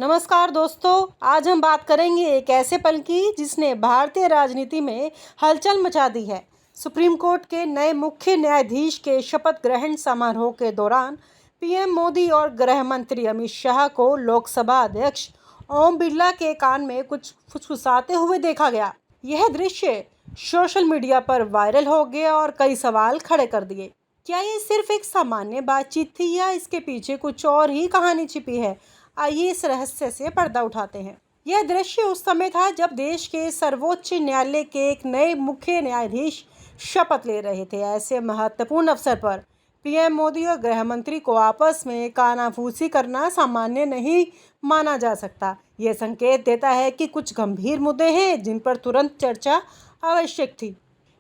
नमस्कार दोस्तों, आज हम बात करेंगे एक ऐसे पल की जिसने भारतीय राजनीति में हलचल मचा दी है। सुप्रीम कोर्ट के नए मुख्य न्यायाधीश के शपथ ग्रहण समारोह के दौरान पीएम मोदी और गृह मंत्री अमित शाह को लोकसभा अध्यक्ष ओम बिरला के कान में कुछ फुसफुसाते हुए देखा गया। यह दृश्य सोशल मीडिया पर वायरल हो गया और कई सवाल खड़े कर दिए। क्या ये सिर्फ एक सामान्य बातचीत थी या इसके पीछे कुछ और ही कहानी छिपी है? आइए इस रहस्य से पर्दा उठाते हैं। यह दृश्य उस समय था जब देश के सर्वोच्च न्यायालय के एक नए मुख्य न्यायाधीश शपथ ले रहे थे। ऐसे महत्वपूर्ण अवसर पर पीएम मोदी और गृह मंत्री को आपस में कानाफूसी करना सामान्य नहीं माना जा सकता। यह संकेत देता है कि कुछ गंभीर मुद्दे हैं जिन पर तुरंत चर्चा आवश्यक थी।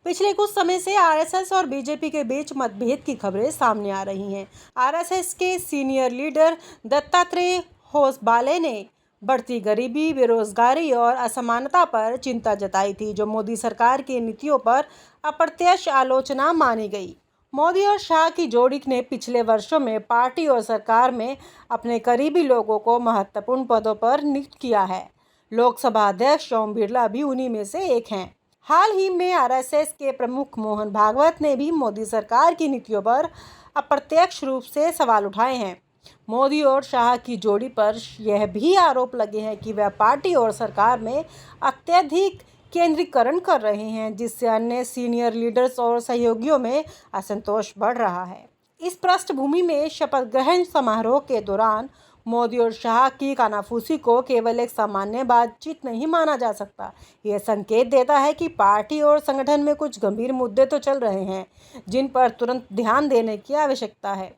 पिछले कुछ समय से आरएसएस और बीजेपी के बीच मतभेद की खबरें सामने आ रही हैं। आरएसएस के सीनियर लीडर दत्तात्रेय होसबाले ने बढ़ती गरीबी, बेरोजगारी और असमानता पर चिंता जताई थी, जो मोदी सरकार की नीतियों पर अप्रत्यक्ष आलोचना मानी गई। मोदी और शाह की जोड़ी ने पिछले वर्षों में पार्टी और सरकार में अपने करीबी लोगों को महत्वपूर्ण पदों पर नियुक्त किया है। लोकसभा अध्यक्ष ओम बिरला भी उन्हीं में से एक हैं। हाल ही में आरएसएस के प्रमुख मोहन भागवत ने भी मोदी सरकार की नीतियों पर अप्रत्यक्ष रूप से सवाल उठाए हैं। मोदी और शाह की जोड़ी पर यह भी आरोप लगे हैं कि वह पार्टी और सरकार में अत्यधिक केंद्रीकरण कर रहे हैं, जिससे अन्य सीनियर लीडर्स और सहयोगियों में असंतोष बढ़ रहा है। इस पृष्ठभूमि में शपथ ग्रहण समारोह के दौरान मोदी और शाह की कानाफूसी को केवल एक सामान्य बातचीत नहीं माना जा सकता। यह संकेत देता है कि पार्टी और संगठन में कुछ गंभीर मुद्दे तो चल रहे हैं जिन पर तुरंत ध्यान देने की आवश्यकता है।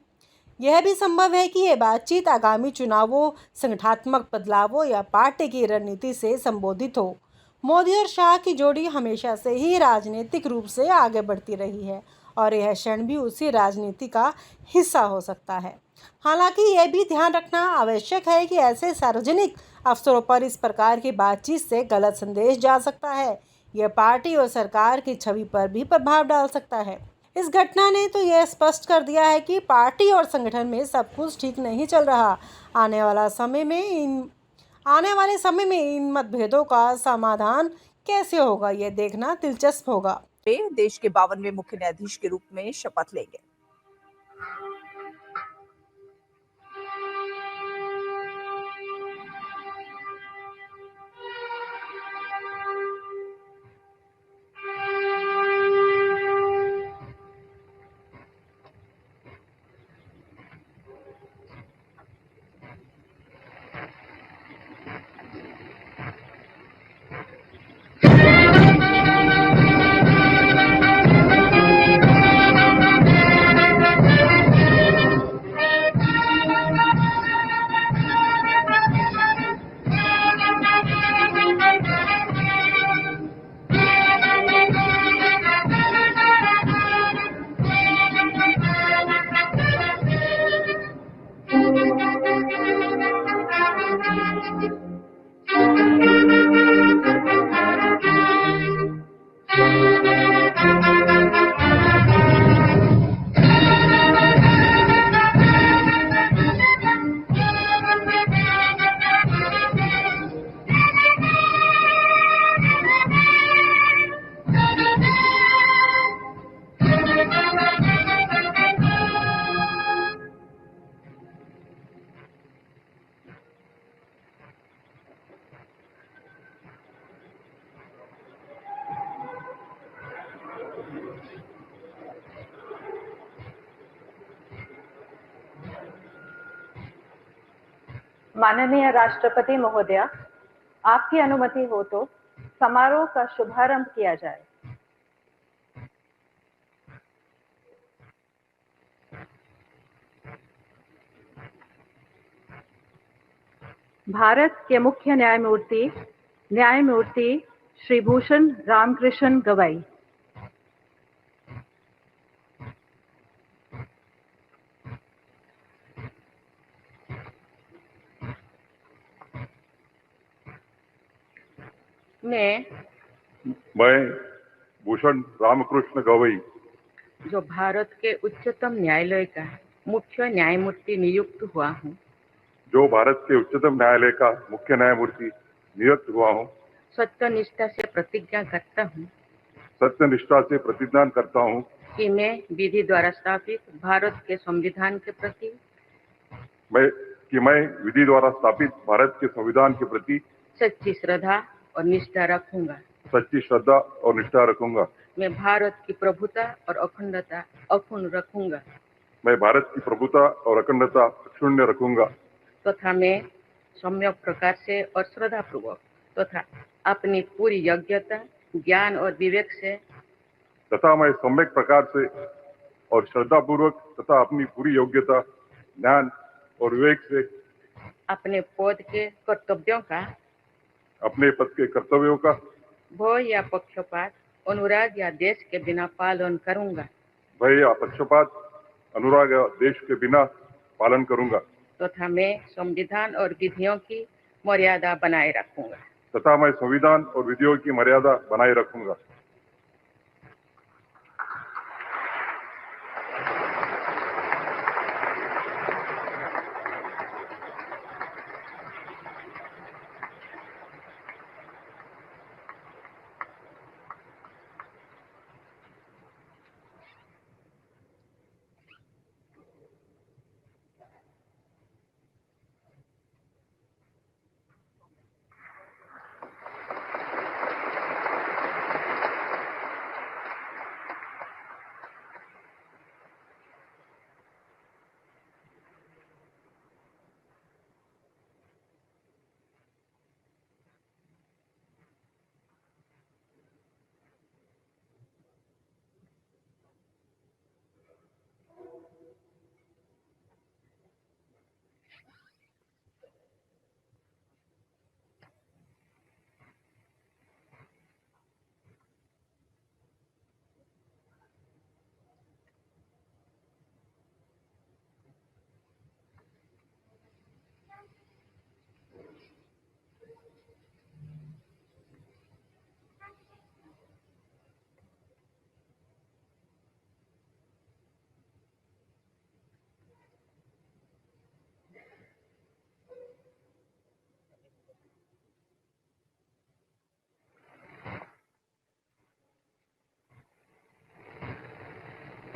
यह भी संभव है कि यह बातचीत आगामी चुनावों, संगठनात्मक बदलावों या पार्टी की रणनीति से संबोधित हो। मोदी और शाह की जोड़ी हमेशा से ही राजनीतिक रूप से आगे बढ़ती रही है और यह क्षण भी उसी राजनीति का हिस्सा हो सकता है। हालांकि यह भी ध्यान रखना आवश्यक है कि ऐसे सार्वजनिक अवसरों पर इस प्रकार की बातचीत से गलत संदेश जा सकता है। यह पार्टी और सरकार की छवि पर भी प्रभाव डाल सकता है। इस घटना ने तो यह स्पष्ट कर दिया है कि पार्टी और संगठन में सब कुछ ठीक नहीं चल रहा। आने वाले समय में इन मतभेदों का समाधान कैसे होगा, यह देखना दिलचस्प होगा। देश के 52वें मुख्य न्यायाधीश के रूप में शपथ लेंगे। माननीय राष्ट्रपति महोदया, आपकी अनुमति हो तो समारोह का शुभारंभ किया जाए। भारत के मुख्य न्यायमूर्ति श्री भूषण रामकृष्ण गवाई। मैं भूषण रामकृष्ण गवई, जो भारत के उच्चतम न्यायालय का मुख्य न्यायमूर्ति नियुक्त हुआ हूँ, जो भारत के उच्चतम न्यायालय का मुख्य न्यायमूर्ति नियुक्त हुआ हूँ, सत्यनिष्ठा से प्रतिज्ञा करता हूँ सत्यनिष्ठा से प्रतिज्ञा करता हूँ कि मैं विधि द्वारा स्थापित भारत के संविधान के प्रति मैं विधि द्वारा स्थापित भारत के संविधान के प्रति सच्ची श्रद्धा और निष्ठा रखूंगा। सच्ची श्रद्धा और निष्ठा रखूंगा। मैं भारत की प्रभुता और अखंडता अक्षुण्ण रखूंगा मैं भारत की प्रभुता और अखंडता अक्षुण्ण रखूंगा तथा मैं सम्यक प्रकार से और श्रद्धापूर्वक तथा अपनी पूरी योग्यता, ज्ञान और विवेक से तथा मैं सम्यक प्रकार से और श्रद्धापूर्वक तथा अपनी पूरी योग्यता, ज्ञान और विवेक से अपने पद के कर्तव्यों का, अपने पद के कर्तव्यों का भय या पक्षपात, अनुराग या देश के बिना पालन करूंगा। भय या पक्षपात, अनुराग या देश के बिना पालन करूंगा तथा मैं संविधान और विधियों की मर्यादा बनाए रखूंगा। तथा मैं संविधान और विधियों की मर्यादा बनाए रखूंगा।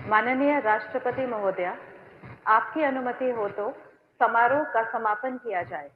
माननीय राष्ट्रपति महोदया, आपकी अनुमति हो तो समारोह का समापन किया जाए।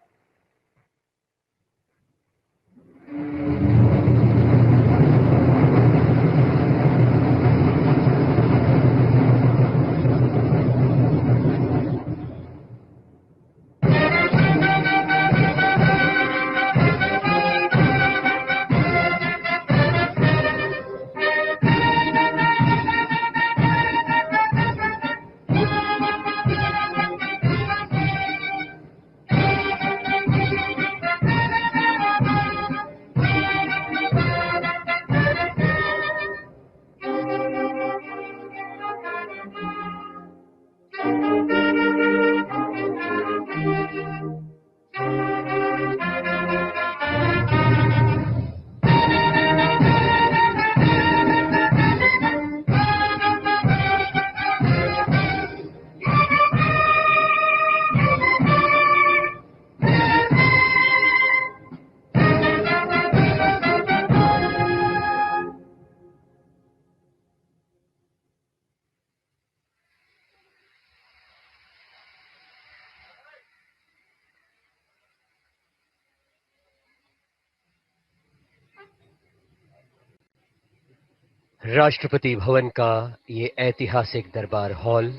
राष्ट्रपति भवन का ये ऐतिहासिक दरबार हॉल,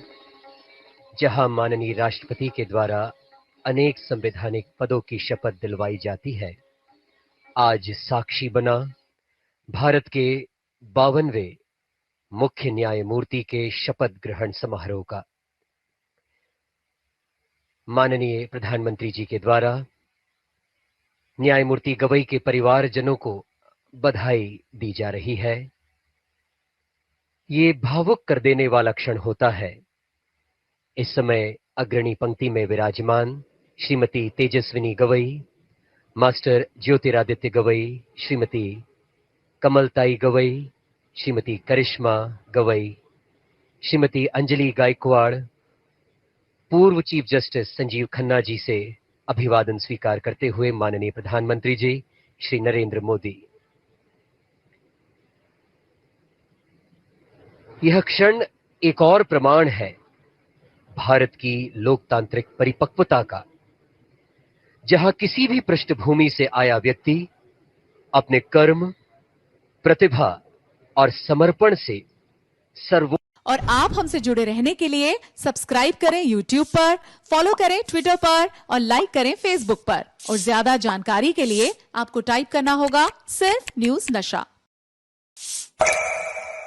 जहां माननीय राष्ट्रपति के द्वारा अनेक संवैधानिक पदों की शपथ दिलवाई जाती है, आज साक्षी बना भारत के 52वें मुख्य न्यायमूर्ति के शपथ ग्रहण समारोह का। माननीय प्रधानमंत्री जी के द्वारा न्यायमूर्ति गवई के परिवारजनों को बधाई दी जा रही है। ये भावुक कर देने वाला क्षण होता है। इस समय अग्रणी पंक्ति में विराजमान श्रीमती तेजस्विनी गवई, मास्टर ज्योतिरादित्य गवई, श्रीमती कमलताई गवई, श्रीमती करिश्मा गवई, श्रीमती अंजलि गायकवाड़, पूर्व चीफ जस्टिस संजीव खन्ना जी से अभिवादन स्वीकार करते हुए माननीय प्रधानमंत्री जी श्री नरेंद्र मोदी। यह क्षण एक और प्रमाण है भारत की लोकतांत्रिक परिपक्वता का, जहां किसी भी पृष्ठभूमि से आया व्यक्ति अपने कर्म, प्रतिभा और समर्पण से और आप हमसे जुड़े रहने के लिए सब्सक्राइब करें YouTube पर, फॉलो करें Twitter पर और लाइक करें Facebook पर। और ज्यादा जानकारी के लिए आपको टाइप करना होगा सिर्फ न्यूज़ नशा।